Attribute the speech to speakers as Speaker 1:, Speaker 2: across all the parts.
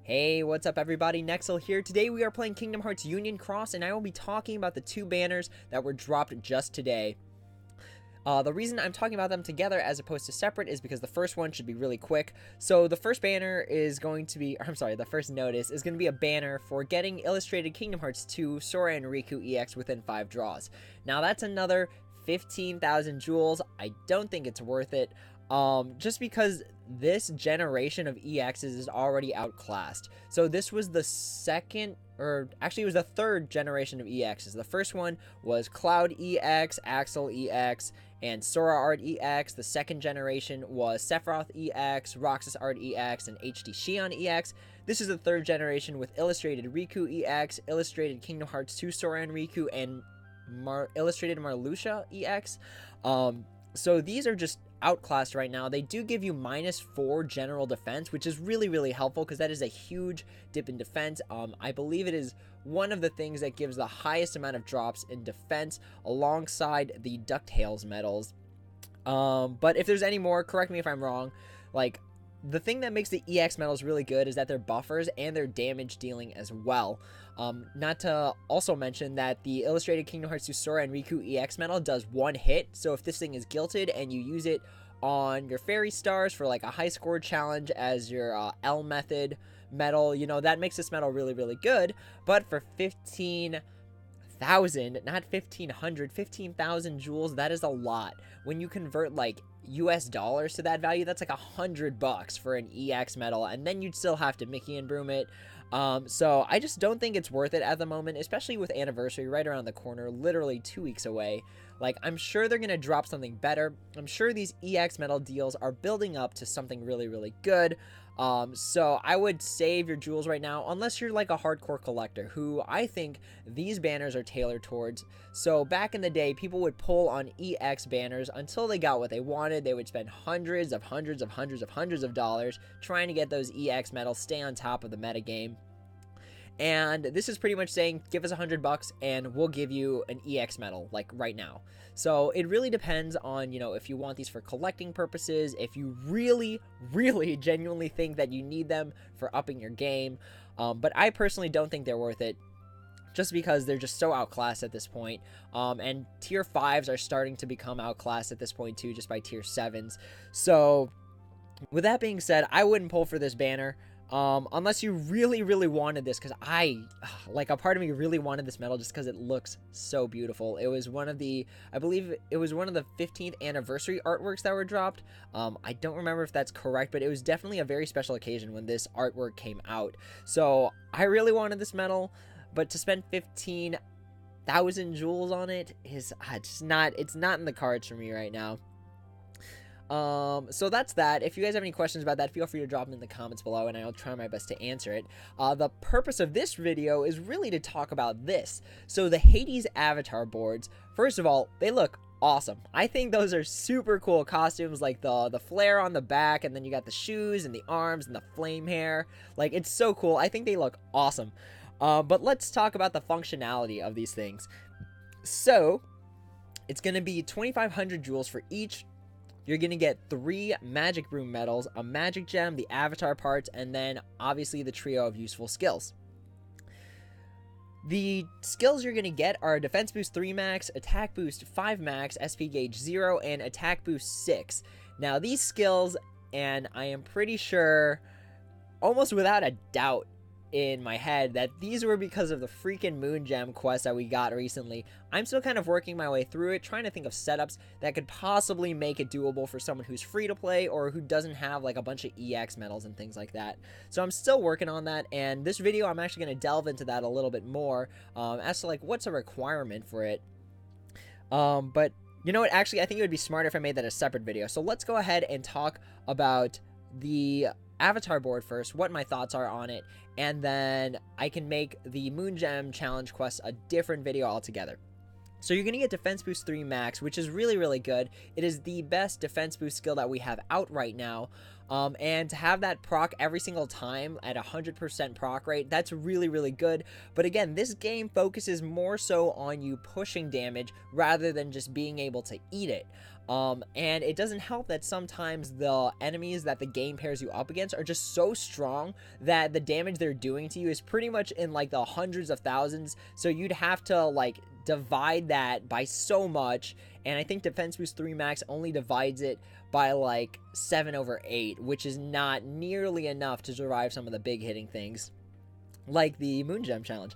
Speaker 1: Hey, what's up everybody, Nexel here. Today we are playing Kingdom Hearts Union Cross, and I will be talking about the two banners that were dropped just today. The reason I'm talking about them together as opposed to separate is because the first one should be really quick. So the first banner is going to be, the first notice is going to be a banner for getting illustrated Kingdom Hearts 2 Sora and Riku EX within 5 draws. Now that's another 15,000 jewels. I don't think it's worth it. Just because this generation of EXs is already outclassed. So this was the second, or actually it was the third generation of EXs. The first one was Cloud EX, Axel EX, and Sora Art EX. The second generation was Sephiroth EX, Roxas Art EX, and HD Xion EX. This is the third generation with Illustrated Riku EX, Illustrated Kingdom Hearts 2 Sora and Riku, and Illustrated Marluxia EX. So these are just outclassed right now. They do give you -4 general defense, which is really helpful because that is a huge dip in defense. I believe it is one of the things that gives the highest amount of drops in defense alongside the DuckTales medals. But if there's any more, correct me if I'm wrong. Like, the thing that makes the EX medals really good is that they're buffers and they're damage dealing as well. Not to also mention that the Illustrated Kingdom Hearts 2 Sora and Riku EX medal does one hit. So if this thing is guilted and you use it on your fairy stars for like a high score challenge as your L method medal, you know, that makes this medal really good. But for 15,000, not 1,500, 15,000 jewels, that is a lot. When you convert like US dollars to that value, that's like $100 for an EX medal, and then you'd still have to Mickey and Broom it. So I just don't think it's worth it at the moment, especially with Anniversary right around the corner, literally 2 weeks away. Like, I'm sure they're gonna drop something better. I'm sure these EX medal deals are building up to something really good. So I would save your jewels right now, unless you're like a hardcore collector, who I think these banners are tailored towards. So back in the day, people would pull on EX banners until they got what they wanted. They would spend hundreds of dollars trying to get those EX medals, stay on top of the metagame. And this is pretty much saying, give us $100 and we'll give you an EX medal, like right now. So it really depends on, you know, if you want these for collecting purposes, if you really genuinely think that you need them for upping your game. But I personally don't think they're worth it, just because they're just so outclassed at this point. And tier 5s are starting to become outclassed at this point too, just by tier 7s. So with that being said, I wouldn't pull for this banner. Unless you really wanted this, because like, a part of me really wanted this medal just because it looks so beautiful. It was one of the, I believe it was one of the 15th anniversary artworks that were dropped. I don't remember if that's correct, but it was definitely a very special occasion when this artwork came out. So I really wanted this medal, but to spend 15,000 jewels on it is it's not in the cards for me right now. So that's that. If you guys have any questions about that, feel free to drop them in the comments below and I'll try my best to answer it. The purpose of this video is really to talk about this. So the Hades avatar boards, first of all, they look awesome. I think those are super cool costumes, like the flare on the back, and then you got the shoes and the arms and the flame hair. Like, it's so cool. I think they look awesome. But let's talk about the functionality of these things. So it's going to be 2,500 jewels for each. You're going to get 3 Magic Broom medals, a Magic Gem, the Avatar parts, and then obviously the trio of useful skills. The skills you're going to get are Defense Boost 3 max, Attack Boost 5 max, SP Gauge 0, and Attack Boost 6. Now these skills, and I am pretty sure, almost without a doubt in my head, that these were because of the freaking Moon Gem quest that we got recently. I'm still kind of working my way through it, trying to think of setups that could possibly make it doable for someone who's free to play or who doesn't have like a bunch of EX medals and things like that. So I'm still working on that, and this video I'm actually going to delve into that a little bit more, as to like what's a requirement for it. But you know what, actually I think it would be smarter if I made that a separate video. So let's go ahead and talk about the avatar board first, what my thoughts are on it, and then I can make the Moon Gem challenge quest a different video altogether. So you're going to get Defense Boost 3 max, which is really good. It is the best defense boost skill that we have out right now. And to have that proc every single time at 100% proc rate, that's really good. But again, this game focuses more so on you pushing damage rather than just being able to eat it. And it doesn't help that sometimes the enemies that the game pairs you up against are just so strong that the damage they're doing to you is pretty much in like the hundreds of thousands. So you'd have to like divide that by so much, and I think Defense Boost 3 Max only divides it by like 7/8, which is not nearly enough to survive some of the big hitting things like the Moon Gem challenge.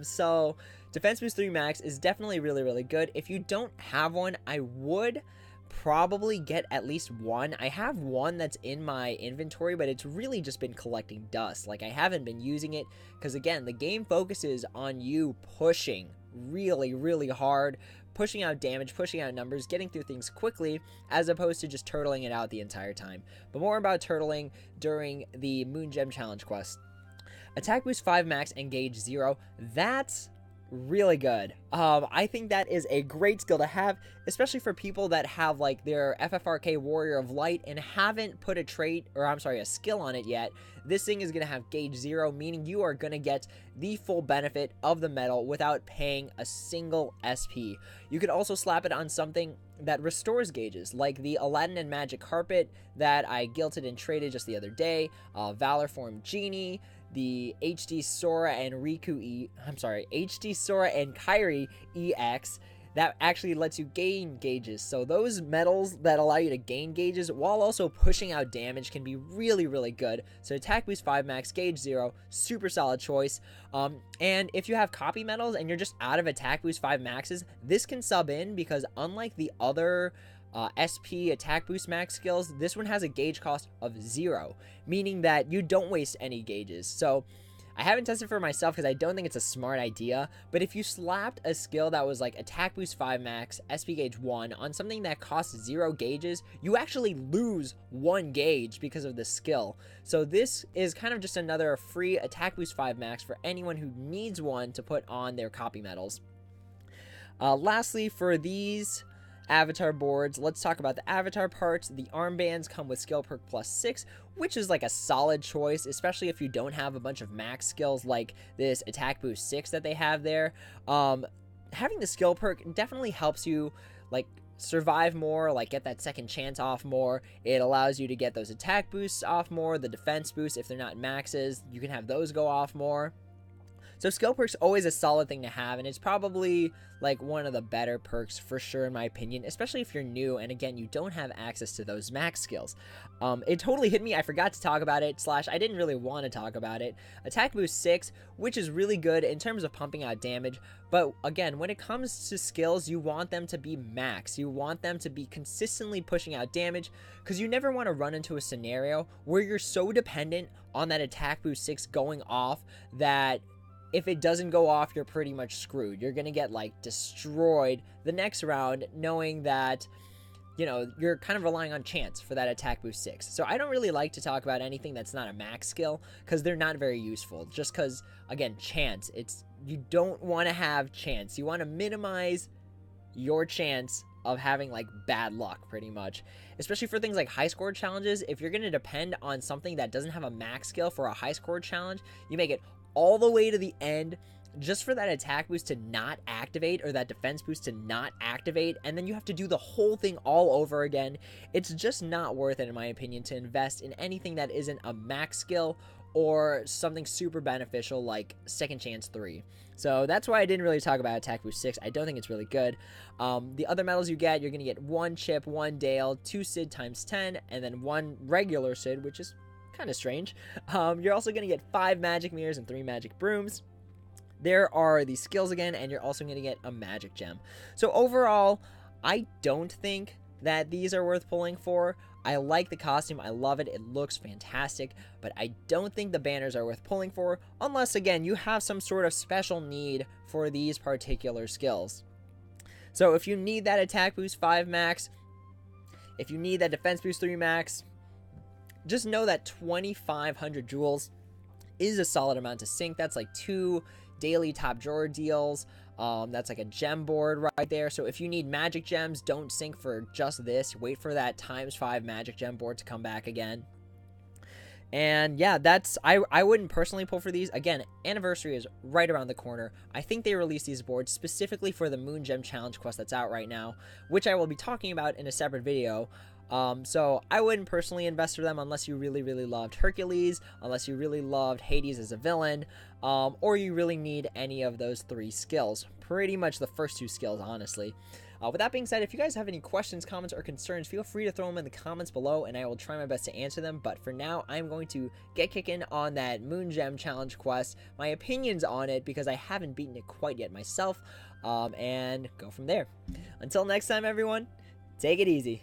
Speaker 1: So Defense Boost 3 Max is definitely really good. If you don't have one, I would probably get at least one. I have one that's in my inventory, but it's really just been collecting dust. Like, I haven't been using it because, again, the game focuses on you pushing really hard, pushing out damage, pushing out numbers, getting through things quickly, as opposed to just turtling it out the entire time. But more about turtling during the Moon Gem Challenge quest. Attack Boost 5 Max and Gauge 0. That's really good. I think that is a great skill to have, especially for people that have like their FFRK Warrior of Light and haven't put a trait, or I'm sorry, a skill on it yet. This thing is going to have Gauge 0, meaning you are going to get the full benefit of the medal without paying a single SP. You could also slap it on something that restores gauges, like the Aladdin and Magic Carpet that I guilted and traded just the other day, Valor Form Genie, the HD Sora and HD Sora and Kairi EX that actually lets you gain gauges. So those medals that allow you to gain gauges while also pushing out damage can be really good. So Attack Boost 5 Max, Gauge 0, super solid choice. And if you have copy medals and you're just out of Attack Boost 5 Maxes, this can sub in because unlike the other SP Attack Boost Max skills, this one has a gauge cost of 0, meaning that you don't waste any gauges. So I haven't tested for myself because I don't think it's a smart idea, but if you slapped a skill that was like Attack Boost 5 Max, SP Gauge 1 on something that costs 0 gauges, you actually lose 1 gauge because of the skill. So this is kind of just another free Attack Boost 5 Max for anyone who needs one to put on their copy medals. Lastly, for these avatar boards, let's talk about the avatar parts. The armbands come with skill perk +6, which is like a solid choice, especially if you don't have a bunch of max skills like this Attack Boost 6 that they have there. Having the skill perk definitely helps you like survive more, like get that second chance off more. It allows you to get those attack boosts off more, the defense boosts if they're not maxes, you can have those go off more. So skill perks always a solid thing to have, and it's probably like one of the better perks for sure in my opinion, especially if you're new and again you don't have access to those max skills. It totally hit me, I forgot to talk about it, / I didn't really want to talk about it. Attack Boost 6, which is really good in terms of pumping out damage, but again, when it comes to skills, you want them to be max. You want them to be consistently pushing out damage, because you never want to run into a scenario where you're so dependent on that Attack Boost 6 going off that if it doesn't go off, you're pretty much screwed. You're going to get, like, destroyed the next round knowing that, you know, you're kind of relying on chance for that Attack Boost 6. So I don't really like to talk about anything that's not a max skill because they're not very useful. Just because, again, chance. You don't want to have chance. You want to minimize your chance of having, like, bad luck, pretty much. Especially for things like high score challenges. If you're going to depend on something that doesn't have a max skill for a high score challenge, you make it all the way to the end just for that attack boost to not activate or that defense boost to not activate, and then you have to do the whole thing all over again. It's just not worth it in my opinion to invest in anything that isn't a max skill or something super beneficial like Second Chance 3. So that's why I didn't really talk about Attack Boost 6. I don't think it's really good. The other medals you get, you're going to get 1 Chip, 1 Dale, 2 Sid times 10, and then 1 regular Sid, which is kind of strange. You're also going to get 5 magic mirrors and 3 magic brooms. There are the skills again, and you're also going to get a magic gem. So overall, I don't think that these are worth pulling for. I like the costume, I love it, it looks fantastic, but I don't think the banners are worth pulling for, unless again you have some sort of special need for these particular skills. So if you need that Attack Boost 5 Max, if you need that Defense Boost 3 Max, just know that 2,500 jewels is a solid amount to sync. That's like 2 daily top drawer deals. That's like a gem board right there. So if you need magic gems, don't sync for just this. Wait for that ×5 magic gem board to come back again. And yeah, that's I wouldn't personally pull for these. Again, anniversary is right around the corner. I think they released these boards specifically for the Moon Gem Challenge quest that's out right now, which I will be talking about in a separate video. So I wouldn't personally invest for them unless you really, really loved Hercules, unless you really loved Hades as a villain, or you really need any of those 3 skills. Pretty much the first 2 skills, honestly. With that being said, if you guys have any questions, comments, or concerns, feel free to throw them in the comments below, and I will try my best to answer them. But for now, I'm going to get kicking on that Moon Gem Challenge quest, my opinions on it, because I haven't beaten it quite yet myself, and go from there. Until next time, everyone, take it easy.